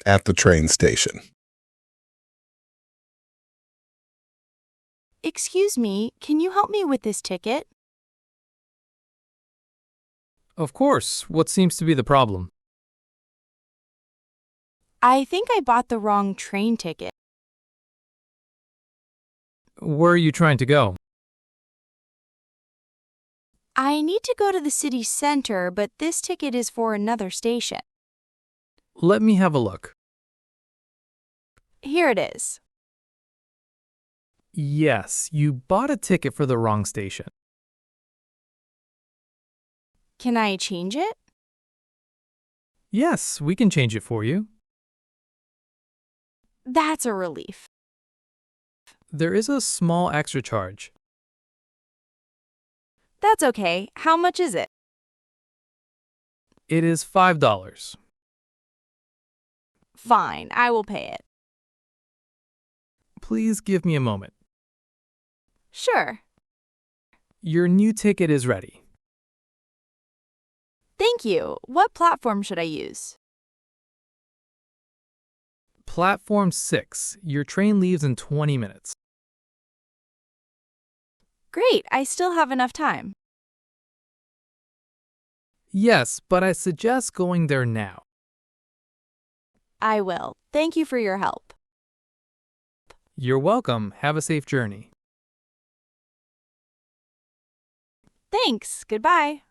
at the train station. Excuse me, can you help me with this ticket? Of course. What seems to be the problem? I think I bought the wrong train ticket. Where are you trying to go? I need to go to the city center, but this ticket is for another station. Let me have a look. Here it is. Yes, you bought a ticket for the wrong station. Can I change it? Yes, we can change it for you. That's a relief. There is a small extra charge. That's okay. How much is it? It is $5. Fine, I will pay it. Please give me a moment. Sure. Your new ticket is ready. Thank you. What platform should I use? Platform 6. Your train leaves in 20 minutes. Great, I still have enough time. Yes, but I suggest going there now. I will. Thank you for your help. You're welcome. Have a safe journey. Thanks. Goodbye.